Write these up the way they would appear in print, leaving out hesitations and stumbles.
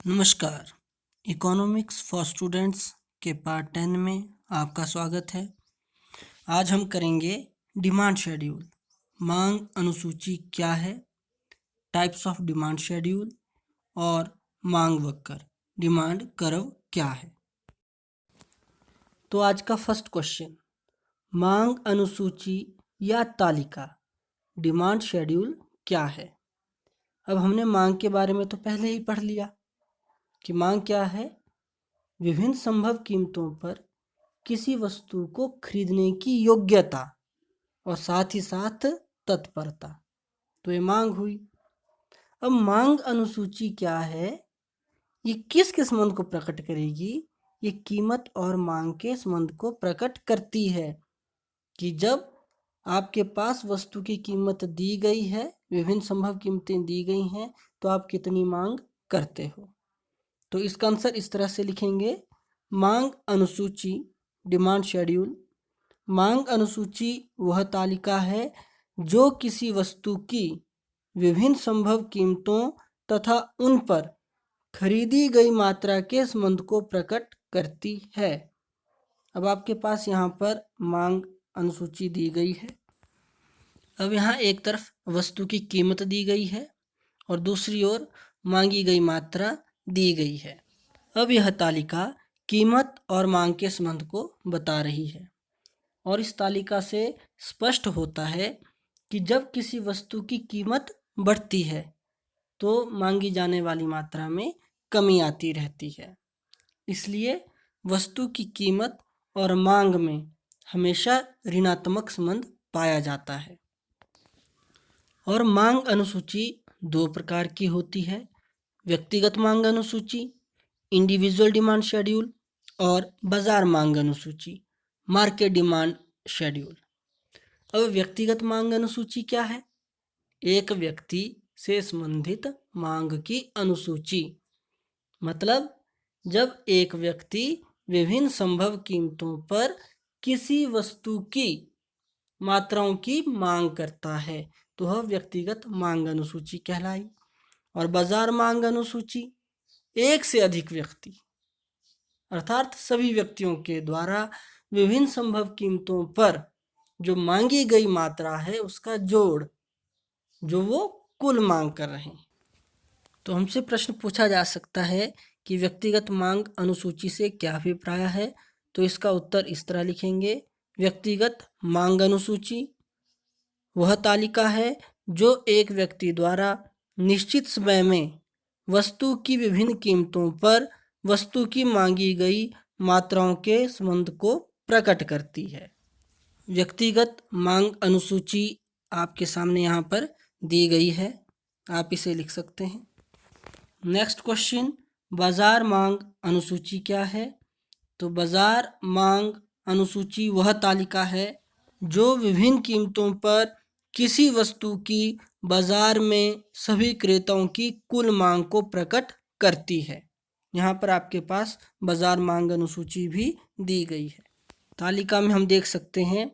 नमस्कार। Economics for students के part 10 में आपका स्वागत है। आज हम करेंगे डिमांड शेड्यूल। मांग अनुसूची क्या है, टाइप्स ऑफ डिमांड शेड्यूल और मांग वक्र डिमांड कर्व क्या है। तो आज का फर्स्ट क्वेश्चन, मांग अनुसूची या तालिका डिमांड शेड्यूल क्या है। अब हमने मांग के बारे में तो पहले ही पढ़ लिया कि मांग क्या है, विभिन्न संभव कीमतों पर किसी वस्तु को खरीदने की योग्यता और साथ ही साथ तत्परता, तो ये मांग हुई। अब मांग अनुसूची क्या है, ये किस संबंध को प्रकट करेगी, ये कीमत और मांग के संबंध को प्रकट करती है कि जब आपके पास वस्तु की कीमत दी गई है, विभिन्न संभव कीमतें दी गई हैं, तो आप कितनी मांग करते हो। तो इसका आंसर इस तरह से लिखेंगे, मांग अनुसूची डिमांड शेड्यूल। मांग अनुसूची वह तालिका है जो किसी वस्तु की विभिन्न संभव कीमतों तथा उन पर खरीदी गई मात्रा के संबंध को प्रकट करती है। अब आपके पास यहाँ पर मांग अनुसूची दी गई है। अब यहाँ एक तरफ वस्तु की कीमत दी गई है और दूसरी ओर मांगी गई मात्रा दी गई है। अब यह तालिका कीमत और मांग के संबंध को बता रही है और इस तालिका से स्पष्ट होता है कि जब किसी वस्तु की कीमत बढ़ती है तो मांगी जाने वाली मात्रा में कमी आती रहती है। इसलिए वस्तु की कीमत और मांग में हमेशा ऋणात्मक संबंध पाया जाता है। और मांग अनुसूची दो प्रकार की होती है, व्यक्तिगत मांग अनुसूची इंडिविजुअल डिमांड शेड्यूल और बाजार मांग अनुसूची मार्केट डिमांड शेड्यूल। अब व्यक्तिगत मांग अनुसूची क्या है, एक व्यक्ति से संबंधित मांग की अनुसूची, मतलब जब एक व्यक्ति विभिन्न संभव कीमतों पर किसी वस्तु की मात्राओं की मांग करता है तो वह व्यक्तिगत मांग अनुसूची कहलाई। और बाजार मांग अनुसूची एक से अधिक व्यक्ति अर्थात सभी व्यक्तियों के द्वारा विभिन्न संभव कीमतों पर जो मांगी गई मात्रा है उसका जोड़, जो वो कुल मांग कर रहे हैं। तो हमसे प्रश्न पूछा जा सकता है कि व्यक्तिगत मांग अनुसूची से क्या अभिप्राय है, तो इसका उत्तर इस तरह लिखेंगे, व्यक्तिगत मांग अनुसूची वह तालिका है जो एक व्यक्ति द्वारा निश्चित समय में वस्तु की विभिन्न कीमतों पर वस्तु की मांगी गई मात्राओं के संबंध को प्रकट करती है। व्यक्तिगत मांग अनुसूची आपके सामने यहाँ पर दी गई है, आप इसे लिख सकते हैं। नेक्स्ट क्वेश्चन, बाजार मांग अनुसूची क्या है। तो बाजार मांग अनुसूची वह तालिका है जो विभिन्न कीमतों पर किसी वस्तु की बाजार में सभी क्रेताओं की कुल मांग को प्रकट करती है। यहाँ पर आपके पास बाजार मांग अनुसूची भी दी गई है। तालिका में हम देख सकते हैं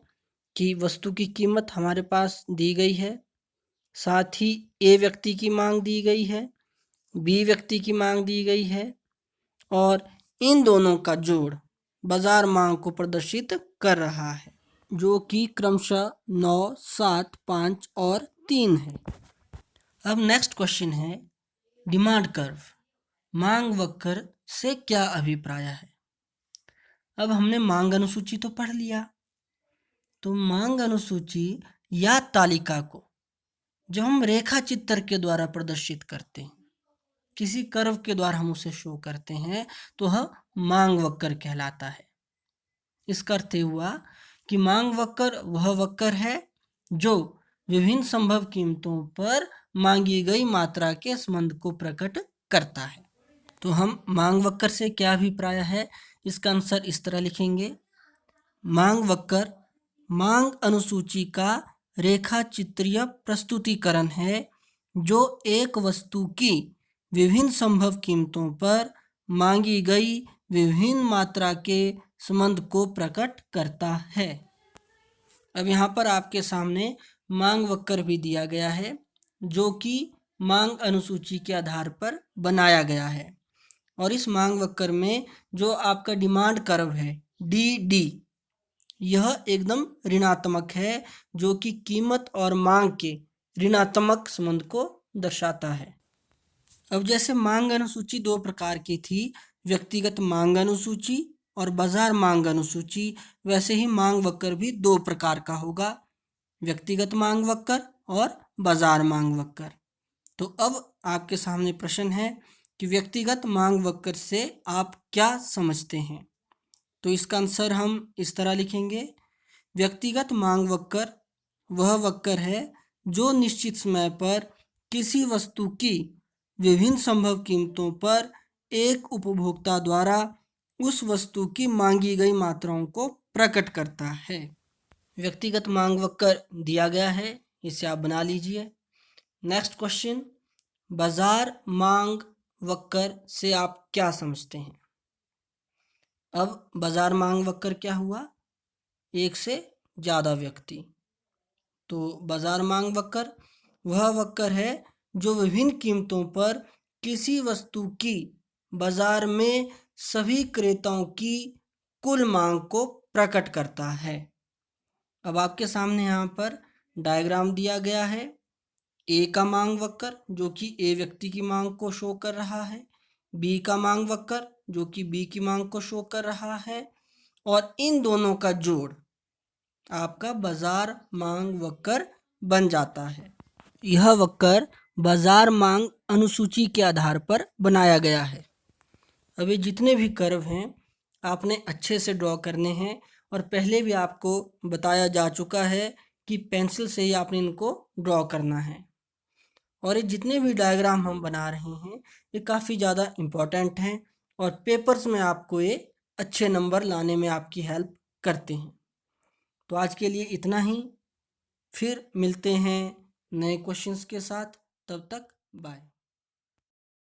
कि वस्तु की कीमत हमारे पास दी गई है, साथ ही ए व्यक्ति की मांग दी गई है, बी व्यक्ति की मांग दी गई है और इन दोनों का जोड़ बाजार मांग को प्रदर्शित कर रहा है, जो कि क्रमशः 9, 7, 5 और 3 है। अब नेक्स्ट क्वेश्चन है, डिमांड कर्व मांग वक्र से क्या अभिप्राय है। अब हमने मांग अनुसूची तो पढ़ लिया, तो मांग अनुसूची या तालिका को जब हम रेखा चित्र के द्वारा प्रदर्शित करते हैं, किसी कर्व के द्वारा हम उसे शो करते हैं, तो वह मांग वक्र कहलाता है। इसका अर्थ हुआ कि मांग वक्र वह वक्र है जो विभिन्न संभव कीमतों पर मांगी गई मात्रा के संबंध को प्रकट करता है। तो हम मांग वक्र से क्या अभिप्राय है, इसका आंसर इस तरह लिखेंगे, मांग वक्र मांग अनुसूची का रेखा चित्रीय प्रस्तुतिकरण है जो एक वस्तु की विभिन्न संभव कीमतों पर मांगी गई विभिन्न मात्रा के संबंध को प्रकट करता है। अब यहाँ पर आपके सामने मांग वक्र भी दिया गया है जो कि मांग अनुसूची के आधार पर बनाया गया है। और इस मांग वक्र में जो आपका डिमांड कर्व है डी डी, यह एकदम ऋणात्मक है, जो कि कीमत और मांग के ऋणात्मक संबंध को दर्शाता है। अब जैसे मांग अनुसूची दो प्रकार की थी, व्यक्तिगत मांग अनुसूची और बाजार मांग अनुसूची, वैसे ही मांग वक्र भी दो प्रकार का होगा, व्यक्तिगत मांग वक्र और बाजार मांग वक्र। तो अब आपके सामने प्रश्न है कि व्यक्तिगत मांग वक्र से आप क्या समझते हैं। तो इसका आंसर हम इस तरह लिखेंगे, व्यक्तिगत मांग वक्र वह वक्र है जो निश्चित समय पर किसी वस्तु की विभिन्न संभव कीमतों पर एक उपभोक्ता द्वारा उस वस्तु की मांगी गई मात्राओं को प्रकट करता है। व्यक्तिगत मांग वक्र दिया गया है, इसे आप बना लीजिए। नेक्स्ट क्वेश्चन, बाजार मांग वक्र से आप क्या समझते हैं। अब बाजार मांग वक्र क्या हुआ, एक से ज़्यादा व्यक्ति। तो बाजार मांग वक्र वह वक्र है जो विभिन्न कीमतों पर किसी वस्तु की बाजार में सभी क्रेताओं की कुल मांग को प्रकट करता है। अब आपके सामने यहाँ पर डायग्राम दिया गया है। ए का मांग वक्र जो कि ए व्यक्ति की मांग को शो कर रहा है, बी का मांग वक्र जो कि बी की मांग को शो कर रहा है, और इन दोनों का जोड़ आपका बाजार मांग वक्र बन जाता है। यह वक्र बाजार मांग अनुसूची के आधार पर बनाया गया है। अभी जितने भी कर्व हैं आपने अच्छे से ड्रॉ करने हैं, और पहले भी आपको बताया जा चुका है कि पेंसिल से ही आपने इनको ड्रॉ करना है। और ये जितने भी डायग्राम हम बना रहे हैं ये काफ़ी ज़्यादा इम्पोर्टेंट हैं और पेपर्स में आपको ये अच्छे नंबर लाने में आपकी हेल्प करते हैं। तो आज के लिए इतना ही, फिर मिलते हैं नए क्वेश्चंस के साथ, तब तक बाय।